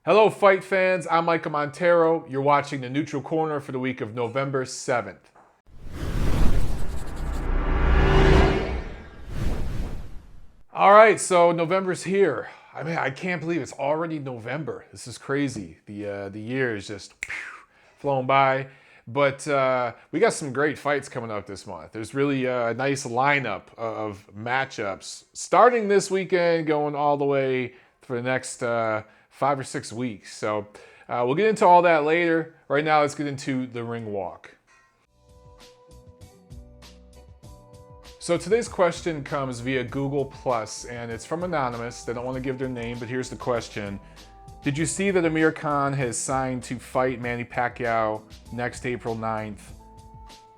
Hello, fight fans. I'm Michael Montero. You're watching the Neutral Corner for the week of November 7th. All right, so November's here. I mean, I can't believe it's already November. This is crazy. The year is just flown by. But we got some great fights coming up this month. There's really a nice lineup of matchups starting this weekend, going all the way for the next 5 or 6 weeks. So we'll get into all that later. Right now, let's get into the ring walk. So today's question comes via Google Plus, and it's from Anonymous. They don't want to give their name, but here's the question. Did you see that Amir Khan has signed to fight Manny Pacquiao next April 9th?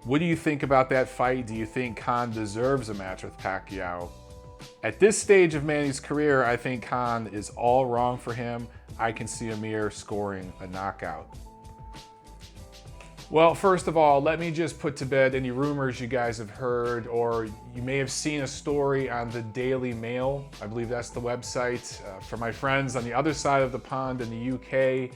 What do you think about that fight? Do you think Khan deserves a match with Pacquiao? At this stage of Manny's career, I think Khan is all wrong for him. I can see Amir scoring a knockout. Well, first of all, let me just put to bed any rumors you guys have heard, or you may have seen a story on the Daily Mail. I believe that's the website. For my friends on the other side of the pond in the UK,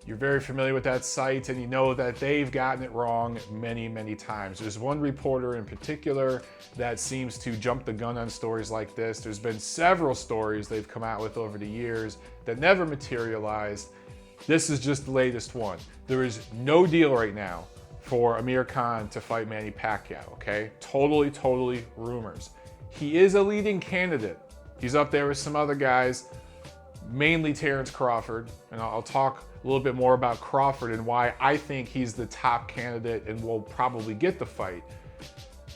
you're very familiar with that site, and you know that they've gotten it wrong many, many times. There's one reporter in particular that seems to jump the gun on stories like this. There's been several stories they've come out with over the years that never materialized. This is just the latest one. There is no deal right now for Amir Khan to fight Manny Pacquiao, okay? Totally rumors. He is a leading candidate. He's up there with some other guys, mainly Terence Crawford, and I'll talk a little bit more about Crawford and why I think he's the top candidate and will probably get the fight.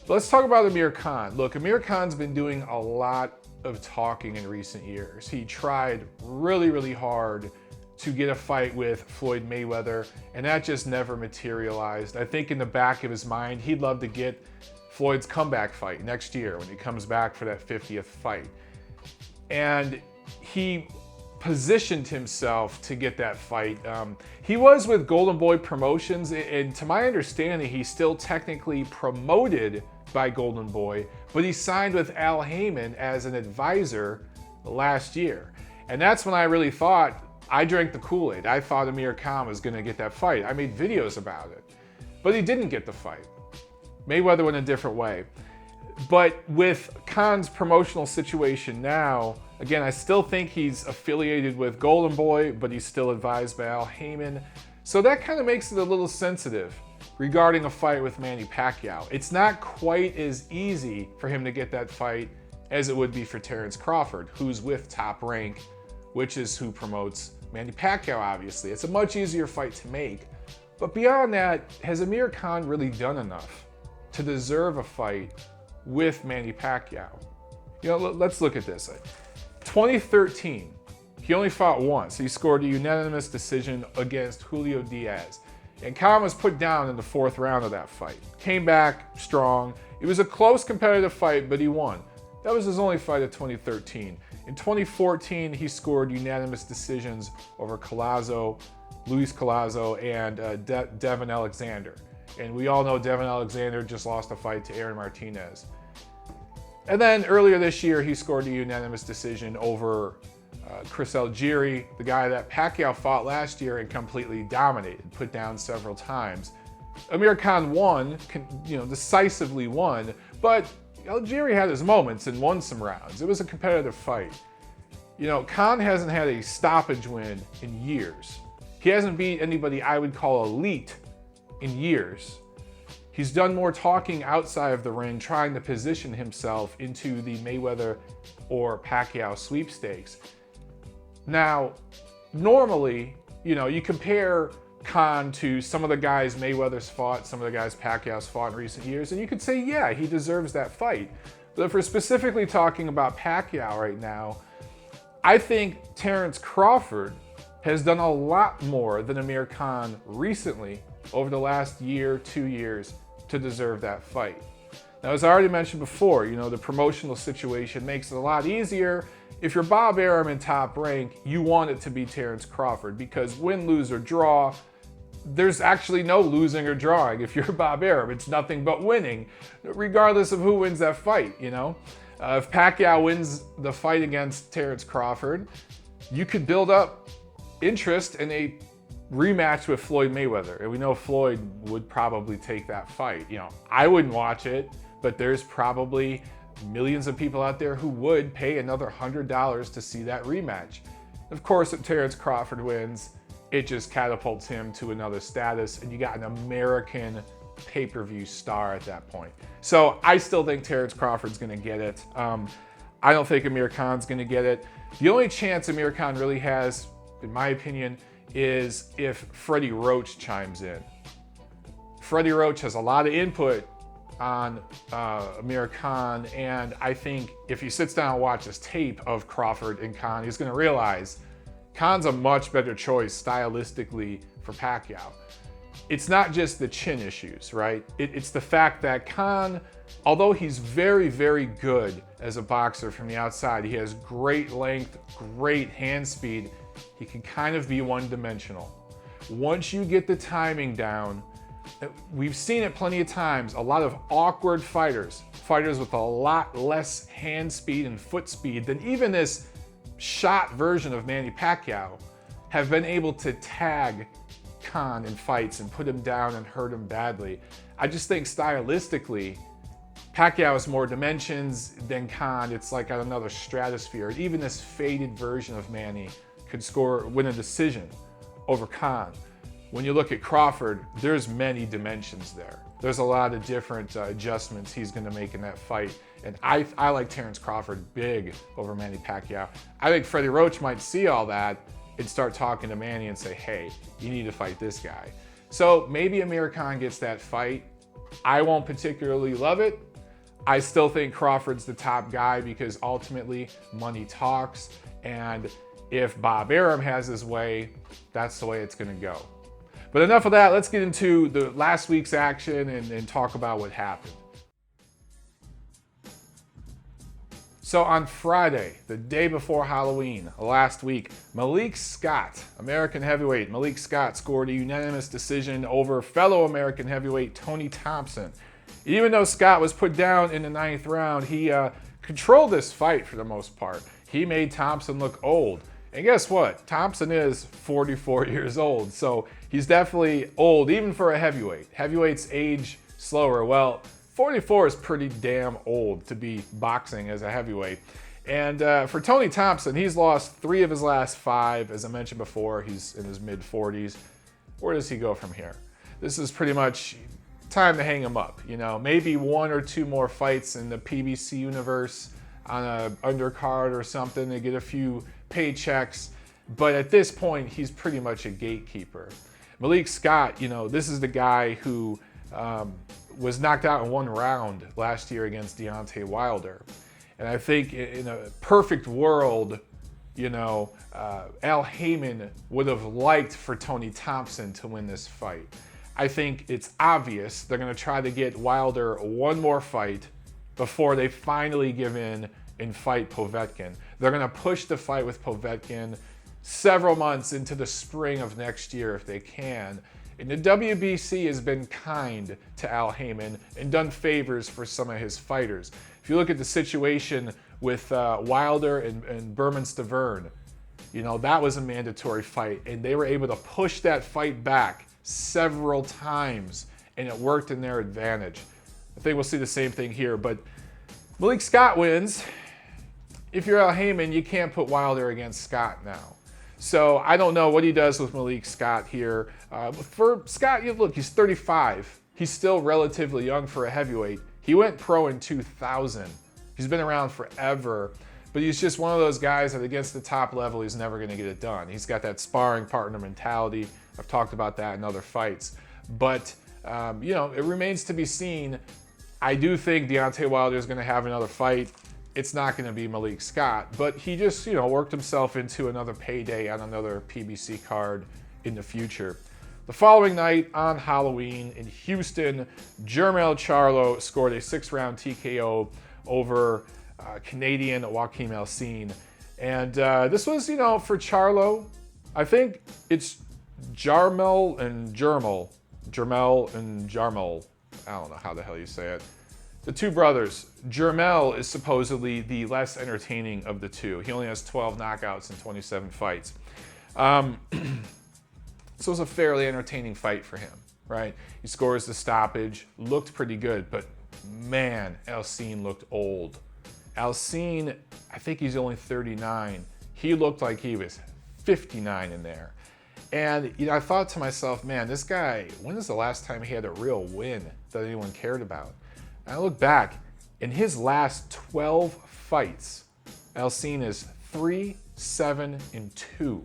But let's talk about Amir Khan. Look, Amir Khan's been doing a lot of talking in recent years. He tried really hard to get a fight with Floyd Mayweather, and that just never materialized. I think in the back of his mind, he'd love to get Floyd's comeback fight next year when he comes back for that 50th fight. And he positioned himself to get that fight. He was with Golden Boy Promotions, and to my understanding, he's still technically promoted by Golden Boy, but he signed with Al Heyman as an advisor last year. And that's when I really thought, I drank the Kool-Aid. I thought Amir Khan was going to get that fight. I made videos about it. But he didn't get the fight. Mayweather went a different way. But with Khan's promotional situation now, again, I still think he's affiliated with Golden Boy, but he's still advised by Al Heyman. So that kind of makes it a little sensitive regarding a fight with Manny Pacquiao. It's not quite as easy for him to get that fight as it would be for Terence Crawford, who's with Top Rank, which is who promotes Manny Pacquiao, obviously. It's a much easier fight to make. But beyond that, has Amir Khan really done enough to deserve a fight with Manny Pacquiao? You know, let's look at this. 2013, he only fought once. He scored a unanimous decision against Julio Diaz. And Khan was put down in the 4th round of that fight. Came back strong. It was a close competitive fight, but he won. That was his only fight of 2013. In 2014, he scored unanimous decisions over Luis Collazo, and Devin Alexander. And we all know Devin Alexander just lost a fight to Aaron Martinez. And then earlier this year, he scored a unanimous decision over Chris Algieri, the guy that Pacquiao fought last year and completely dominated, put down several times. Amir Khan won, decisively won, but Algieri had his moments and won some rounds. It was a competitive fight. You know, Khan hasn't had a stoppage win in years. He hasn't beat anybody I would call elite in years. He's done more talking outside of the ring, trying to position himself into the Mayweather or Pacquiao sweepstakes. Now, normally, you compare Khan to some of the guys Mayweather's fought, some of the guys Pacquiao's fought in recent years, and you could say, yeah, he deserves that fight. But if we're specifically talking about Pacquiao right now, I think Terence Crawford has done a lot more than Amir Khan recently over the last year, 2 years to deserve that fight. Now, as I already mentioned before, the promotional situation makes it a lot easier. If you're Bob Arum in Top Rank, you want it to be Terence Crawford because win, lose, or draw, there's actually no losing or drawing. If you're Bob Arum, it's nothing but winning, regardless of who wins that fight, If Pacquiao wins the fight against Terence Crawford, you could build up interest in a rematch with Floyd Mayweather. And we know Floyd would probably take that fight. You know, I wouldn't watch it, but there's probably millions of people out there who would pay another $100 to see that rematch. Of course, if Terence Crawford wins, it just catapults him to another status, and you got an American pay-per-view star at that point. So I still think Terence Crawford's gonna get it. I don't think Amir Khan's gonna get it. The only chance Amir Khan really has, in my opinion, is if Freddie Roach chimes in. Freddie Roach has a lot of input on Amir Khan, and I think if he sits down and watches tape of Crawford and Khan, he's gonna realize Khan's a much better choice stylistically for Pacquiao. It's not just the chin issues, right? It's the fact that Khan, although he's very, very good as a boxer from the outside, he has great length, great hand speed, he can kind of be one-dimensional. Once you get the timing down, we've seen it plenty of times, a lot of awkward fighters with a lot less hand speed and foot speed than even this shot version of Manny Pacquiao, have been able to tag Khan in fights and put him down and hurt him badly. I just think stylistically, Pacquiao has more dimensions than Khan. It's like on another stratosphere. Even this faded version of Manny could win a decision over Khan. When you look at Crawford, there's many dimensions there. There's a lot of different adjustments he's gonna make in that fight. And I like Terence Crawford big over Manny Pacquiao. I think Freddie Roach might see all that and start talking to Manny and say, hey, you need to fight this guy. So maybe Amir Khan gets that fight. I won't particularly love it. I still think Crawford's the top guy because ultimately money talks. And if Bob Arum has his way, that's the way it's gonna go. But enough of that, let's get into the last week's action and talk about what happened. So on Friday, the day before Halloween, last week, Malik Scott, American heavyweight, Malik Scott scored a unanimous decision over fellow American heavyweight Tony Thompson. Even though Scott was put down in the 9th round, he controlled this fight for the most part. He made Thompson look old. And guess what? Thompson is 44 years old, so he's definitely old, even for a heavyweight. Heavyweights age slower. Well, 44 is pretty damn old to be boxing as a heavyweight. And for Tony Thompson, he's lost 3 of his last 5. As I mentioned before, he's in his mid-40s. Where does he go from here? This is pretty much time to hang him up. You know, maybe 1 or 2 more fights in the PBC universe on an undercard or something to get a few paychecks. But at this point, he's pretty much a gatekeeper. Malik Scott, you know, this is the guy who was knocked out in 1 round last year against Deontay Wilder. And I think in a perfect world, you know, Al Haymon would have liked for Tony Thompson to win this fight. I think it's obvious they're going to try to get Wilder 1 more fight before they finally give in and fight Povetkin. They're going to push the fight with Povetkin several months into the spring of next year if they can. And the WBC has been kind to Al Haymon and done favors for some of his fighters. If you look at the situation with Wilder and Berman-Stavern, you know, that was a mandatory fight, and they were able to push that fight back several times, and it worked in their advantage. I think we'll see the same thing here, but Malik Scott wins. If you're Al Haymon, you can't put Wilder against Scott now. So I don't know what he does with Malik Scott here. For Scott, look, he's 35. He's still relatively young for a heavyweight. He went pro in 2000. He's been around forever, but he's just one of those guys that against the top level, he's never gonna get it done. He's got that sparring partner mentality. I've talked about that in other fights. But, you know, it remains to be seen. I do think Deontay Wilder is gonna have another fight. It's not going to be Malik Scott, but he just, you know, worked himself into another payday on another PBC card in the future. The following night on Halloween in Houston, Jermell Charlo scored a 6-round TKO over Canadian Joaquim Elsine. And this was, you know, for Charlo, I think it's Jermell and Jermell. Jermell and Jermell. I don't know how the hell you say it. The 2 brothers. Jermell is supposedly the less entertaining of the 2. He only has 12 knockouts in 27 fights. This was a fairly entertaining fight for him, right? He scores the stoppage, looked pretty good, but man, Alcine looked old. Alcine, I think he's only 39. He looked like he was 59 in there. And I thought to myself, man, this guy, when was the last time he had a real win that anyone cared about? And I look back, in his last 12 fights, Alcine is 3-7-2.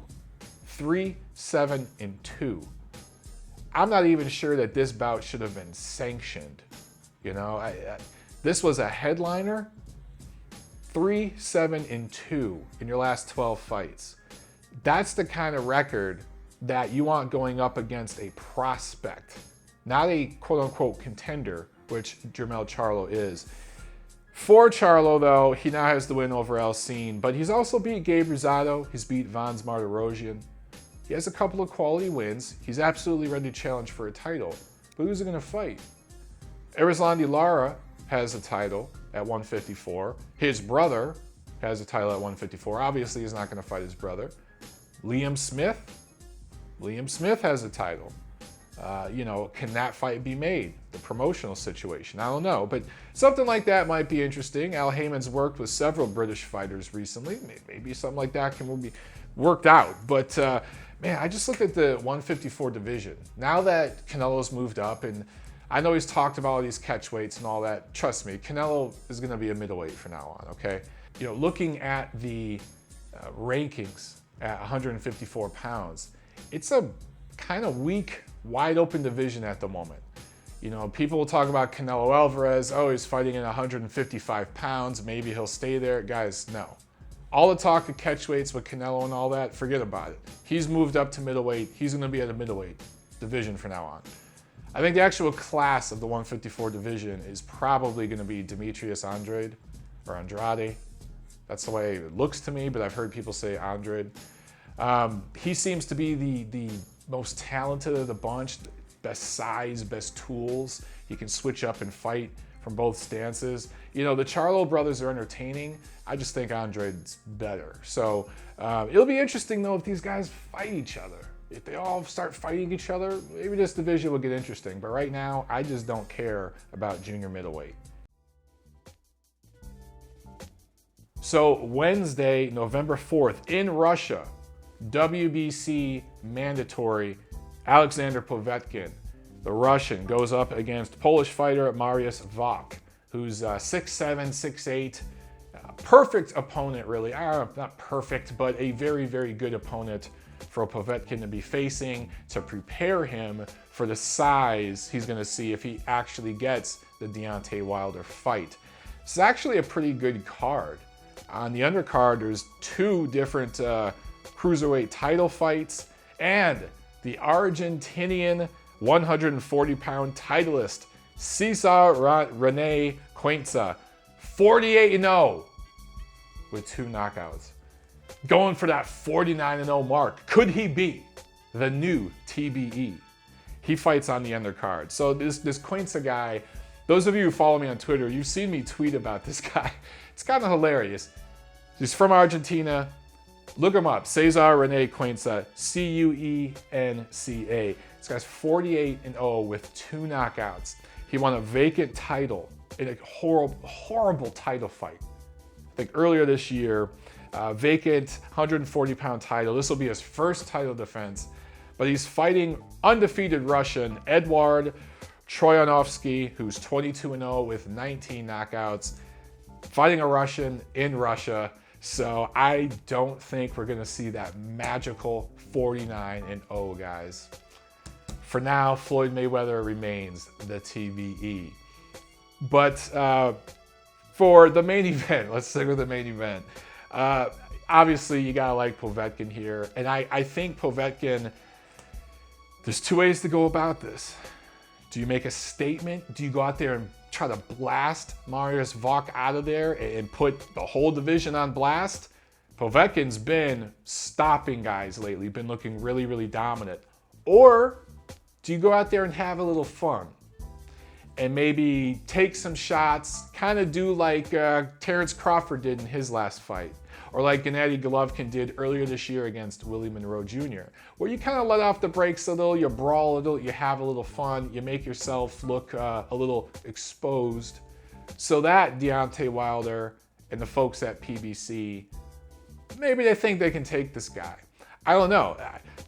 3-7-2. I'm not even sure that this bout should have been sanctioned. This was a headliner. 3-7-2 in your last 12 fights. That's the kind of record that you want going up against a prospect, not a quote-unquote contender, which Jermell Charlo is. For Charlo, though, he now has the win over Alcine, but he's also beat Gabe Rosado. He's beat Vans Martirosyan. He has a couple of quality wins. He's absolutely ready to challenge for a title. But who's he going to fight? Erislandy Lara has a title at 154. His brother has a title at 154. Obviously, he's not going to fight his brother. Liam Smith has a title. Can that fight be made? The promotional situation, I don't know. But something like that might be interesting. Al Heyman's worked with several British fighters recently. Maybe something like that can be worked out. But man, I just looked at the 154 division. Now that Canelo's moved up, and I know he's talked about all these catch weights and all that. Trust me, Canelo is going to be a middleweight from now on, okay? Looking at the rankings at 154 pounds, it's a kind of weak, wide open division at the moment. People will talk about Canelo Alvarez. Oh, he's fighting at 155 pounds. Maybe he'll stay there. Guys, no. All the talk of catch weights with Canelo and all that, forget about it. He's moved up to middleweight. He's going to be at a middleweight division from now on. I think the actual class of the 154 division is probably going to be Demetrius Andrade or Andrade. That's the way it looks to me, but I've heard people say Andrade. He seems to be the most talented of the bunch, best size, best tools. He can switch up and fight from both stances. The Charlo brothers are entertaining. I just think Andrade's better. So it'll be interesting, though, if these guys fight each other. If they all start fighting each other, maybe this division will get interesting. But right now, I just don't care about junior middleweight. So Wednesday, November 4th, in Russia, WBC mandatory, Alexander Povetkin, the Russian, goes up against Polish fighter Mariusz Wach, who's 6'7", 6'8", perfect opponent, really. Not perfect, but a very, very good opponent for Povetkin to be facing, to prepare him for the size he's going to see if he actually gets the Deontay Wilder fight. It's actually a pretty good card. On the undercard, there's two different cruiserweight title fights, and the Argentinian 140-pound titleist Cesar Rene Cuenca, 48-0 with 2 knockouts. Going for that 49-0 mark. Could he be the new TBE? He fights on the undercard. So this Cuenca guy, those of you who follow me on Twitter, you've seen me tweet about this guy. It's kind of hilarious. He's from Argentina. Look him up, Cesar Rene Cuenca, Cuenca. This guy's 48-0 with 2 knockouts. He won a vacant title in a horrible title fight. I think earlier this year, vacant 140-pound title. This will be his first title defense, but he's fighting undefeated Russian Edward Troyanovsky, who's 22-0 with 19 knockouts, fighting a Russian in Russia. So I don't think we're going to see that magical 49-0, guys. For now, Floyd Mayweather remains the TBE. But for the main event, let's stick with the main event. Obviously, you got to like Povetkin here. And I think Povetkin, there's 2 ways to go about this. Do you make a statement? Do you go out there and try to blast Mariusz Wach out of there and put the whole division on blast? Povetkin's been stopping guys lately, been looking really, really dominant. Or do you go out there and have a little fun and maybe take some shots, kind of do like Terence Crawford did in his last fight? or like Gennady Golovkin did earlier this year against Willie Monroe Jr., where you kind of let off the brakes a little, you brawl a little, you have a little fun, you make yourself look a little exposed, so that Deontay Wilder and the folks at PBC, maybe they think they can take this guy. I don't know.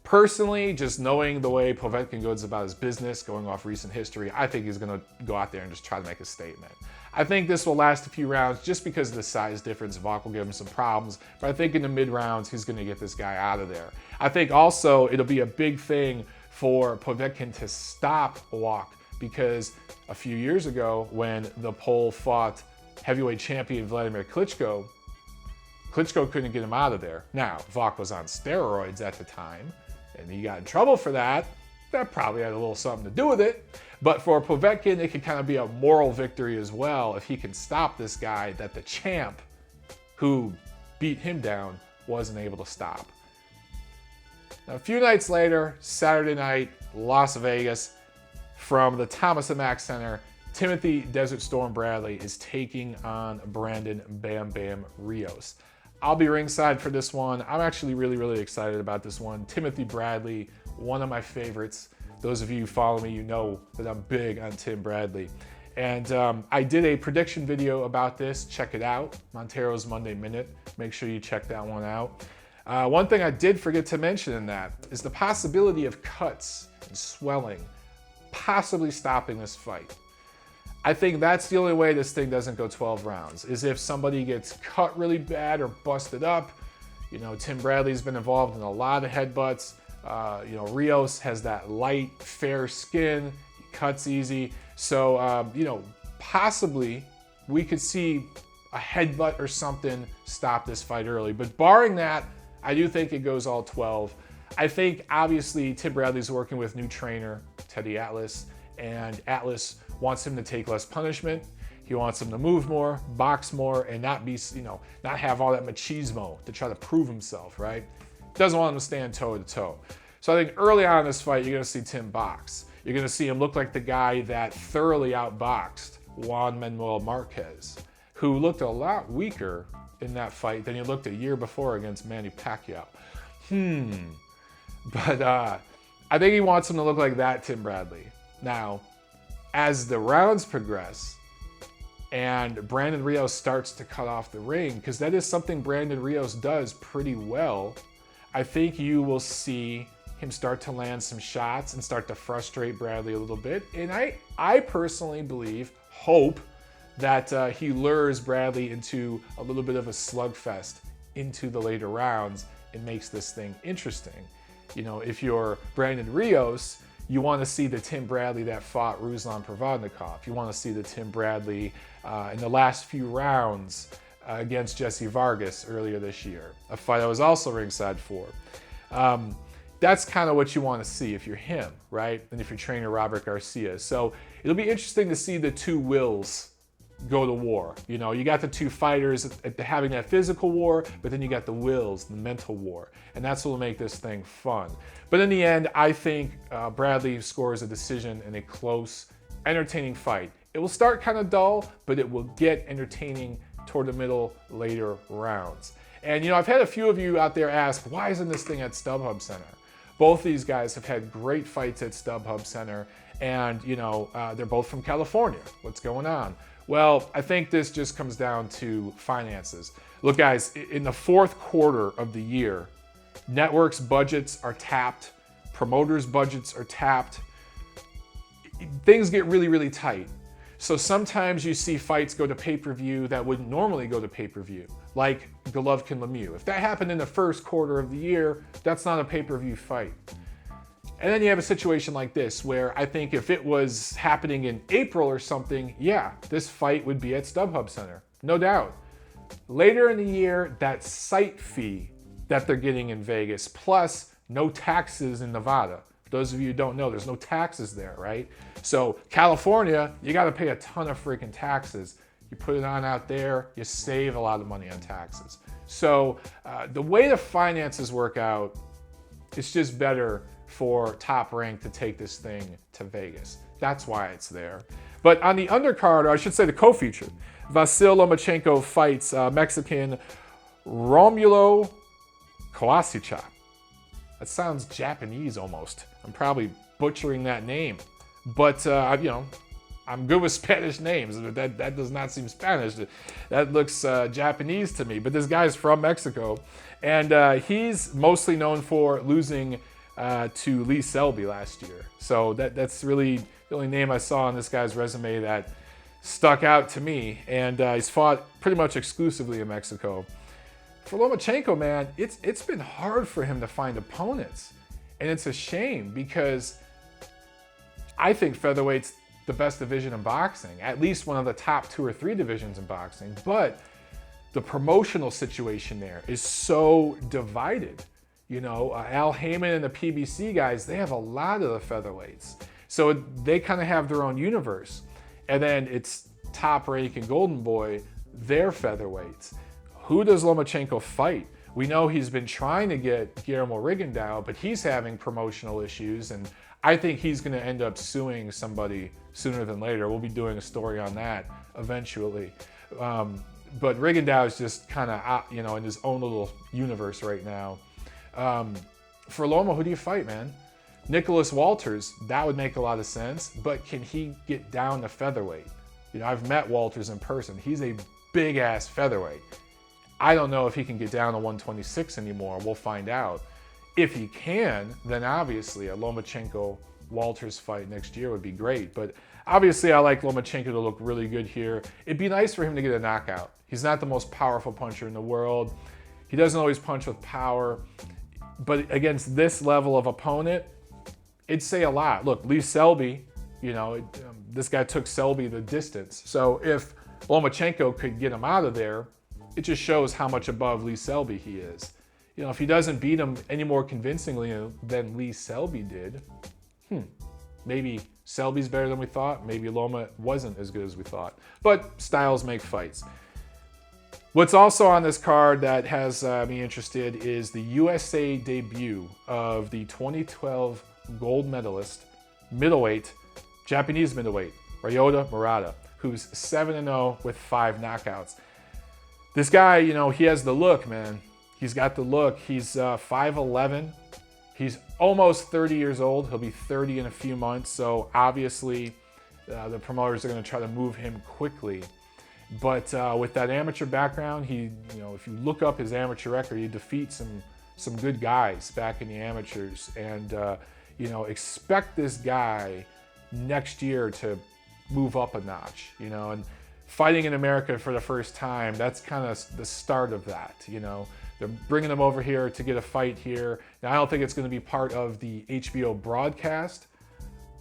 Personally, just knowing the way Povetkin goes about his business, going off recent history, I think he's going to go out there and just try to make a statement. I think this will last a few rounds just because of the size difference. Wach will give him some problems, but I think in the mid-rounds, he's going to get this guy out of there. I think also it'll be a big thing for Povetkin to stop Wach, because a few years ago when the Pole fought heavyweight champion Vladimir Klitschko, Klitschko couldn't get him out of there. Now, Wach was on steroids at the time, and he got in trouble for that. That probably had a little something to do with it. But for Povetkin, it could kind of be a moral victory as well if he can stop this guy that the champ who beat him down wasn't able to stop. Now, a few nights later, Saturday night, Las Vegas, from the Thomas & Mack Center, Timothy Desert Storm Bradley is taking on Brandon Bam Bam Rios. I'll be ringside for this one. I'm actually really excited about this one. Timothy Bradley, one of my favorites. Those of you who follow me, you know that I'm big on Tim Bradley. And I did a prediction video about this. Check it out. Montero's Monday Minute. Make sure you check that one out. One thing I did forget to mention in that is the possibility of cuts and swelling possibly stopping this fight. I think that's the only way this thing doesn't go 12 rounds, is if somebody gets cut really bad or busted up. You know, Tim Bradley's been involved in a lot of headbutts. You know, Rios has that light, fair skin. He cuts easy. So, you know, possibly we could see a headbutt or something stop this fight early. But barring that, I do think it goes all 12. I think, obviously, Tim Bradley's working with new trainer, Teddy Atlas, and Atlas wants him to take less punishment. He wants him to move more, box more, and not be, you know, not have all that machismo to try to prove himself, right? Doesn't want him to stand toe to toe. So I think early on in this fight, you're going to see Tim box. You're going to see him look like the guy that thoroughly outboxed Juan Manuel Marquez, who looked a lot weaker in that fight than he looked a year before against Manny Pacquiao. But I think he wants him to look like that Tim Bradley. Now, as the rounds progress and Brandon Rios starts to cut off the ring, because that is something Brandon Rios does pretty well, I think you will see him start to land some shots and start to frustrate Bradley a little bit. And I personally hope that he lures Bradley into a little bit of a slugfest into the later rounds and makes this thing interesting. You know, if you're Brandon Rios, you want to see the Tim Bradley that fought Ruslan Provodnikov. You want to see the Tim Bradley in the last few rounds against Jesse Vargas earlier this year, a fight I was also ringside for. That's kind of what you want to see if you're him, right? And if you're trainer Robert Garcia. So it'll be interesting to see the two wills go to war. You know, you got the two fighters having that physical war, but then you got the wills, the mental war. And that's what will make this thing fun. But in the end, I think Bradley scores a decision in a close, entertaining fight. It will start kind of dull, but it will get entertaining toward the middle, later rounds. And, you know, I've had a few of you out there ask, why isn't this thing at StubHub Center? Both these guys have had great fights at StubHub Center, and, you know, they're both from California. What's going on? Well, I think this just comes down to finances. Look, guys, in the fourth quarter of the year, networks' budgets are tapped, promoters' budgets are tapped. Things get really tight. So sometimes you see fights go to pay-per-view that wouldn't normally go to pay-per-view, like Golovkin-Lemieux. If that happened in the first quarter of the year, that's not a pay-per-view fight. And then you have a situation like this, where I think if it was happening in April or something, yeah, this fight would be at StubHub Center, no doubt. Later in the year, that site fee that they're getting in Vegas, plus no taxes in Nevada. For those of you who don't know, there's no taxes there, right? So California, you got to pay a ton of freaking taxes. You put it on out there, you save a lot of money on taxes. So the way the finances work out, it's just better for Top Rank to take this thing to Vegas. That's why it's there. But on the undercard, or I should say the co-feature, Vasyl Lomachenko fights Mexican Romulo Koasica. That sounds Japanese almost. I'm probably butchering that name. But, you know, I'm good with Spanish names. That does not seem Spanish. That looks Japanese to me. But this guy's from Mexico. And he's mostly known for losing to Lee Selby last year. So that's really the only name I saw on this guy's resume that stuck out to me. And he's fought pretty much exclusively in Mexico. For Lomachenko, man, it's been hard for him to find opponents. And it's a shame because I think featherweight's the best division in boxing, at least one of the top 2 or 3 divisions in boxing. But the promotional situation there is so divided. You know, Al Heyman and the PBC guys, they have a lot of the featherweights. So they kind of have their own universe. And then it's Top Rank and Golden Boy, their featherweights. Who does Lomachenko fight? We know he's been trying to get Guillermo Rigondeaux, but he's having promotional issues, and I think he's going to end up suing somebody sooner than later. We'll be doing a story on that eventually. But Rigondeaux is just kind of, you know, in his own little universe right now. For Loma, who do you fight, man? Nicholas Walters, that would make a lot of sense, but can he get down to featherweight? You know, I've met Walters in person. He's a big-ass featherweight. I don't know if he can get down to 126 anymore. We'll find out. If he can, then obviously a Lomachenko-Walters fight next year would be great. But obviously I like Lomachenko to look really good here. It'd be nice for him to get a knockout. He's not the most powerful puncher in the world. He doesn't always punch with power. But against this level of opponent, it'd say a lot. Look, Lee Selby, you know, this guy took Selby the distance. So if Lomachenko could get him out of there, it just shows how much above Lee Selby he is. You know, if he doesn't beat him any more convincingly than Lee Selby did, maybe Selby's better than we thought. Maybe Loma wasn't as good as we thought. But styles make fights. What's also on this card that has me interested is the USA debut of the 2012 gold medalist, middleweight, Japanese middleweight, Rio De Mirada, who's 7-0 with 5 knockouts. This guy, you know, he has the look, man. He's got the look. He's 5'11". He's almost 30 years old. He'll be 30 in a few months. So obviously the promoters are going to try to move him quickly. But with that amateur background, he, you know, if you look up his amateur record, he defeats some good guys back in the amateurs. And, you know, expect this guy next year to move up a notch, you know, and fighting in America for the first time, that's kind of the start of that, you know. They're bringing him over here to get a fight here. Now, I don't think it's going to be part of the HBO broadcast,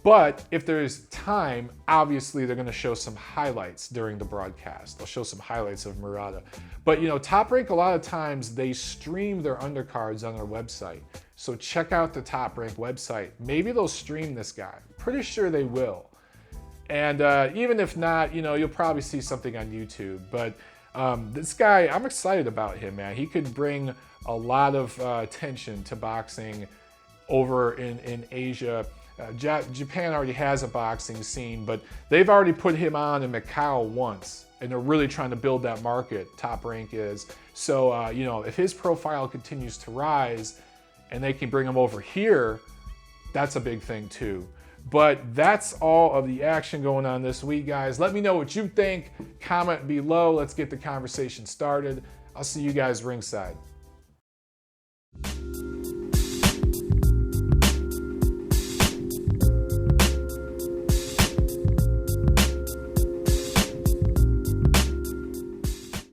but if there's time, obviously they're going to show some highlights during the broadcast. They'll show some highlights of Murata. But, you know, Top Rank, a lot of times they stream their undercards on their website. So check out the Top Rank website. Maybe they'll stream this guy. Pretty sure they will. And even if not, you know, you'll probably see something on YouTube. But this guy, I'm excited about him, man. He could bring a lot of attention to boxing over in Asia. Japan already has a boxing scene, but they've already put him on in Macau once, and they're really trying to build that market, Top Rank is. So, you know, if his profile continues to rise and they can bring him over here, that's a big thing too. But that's all of the action going on this week, guys. Let me know what you think. Comment below. Let's get the conversation started. I'll see you guys ringside.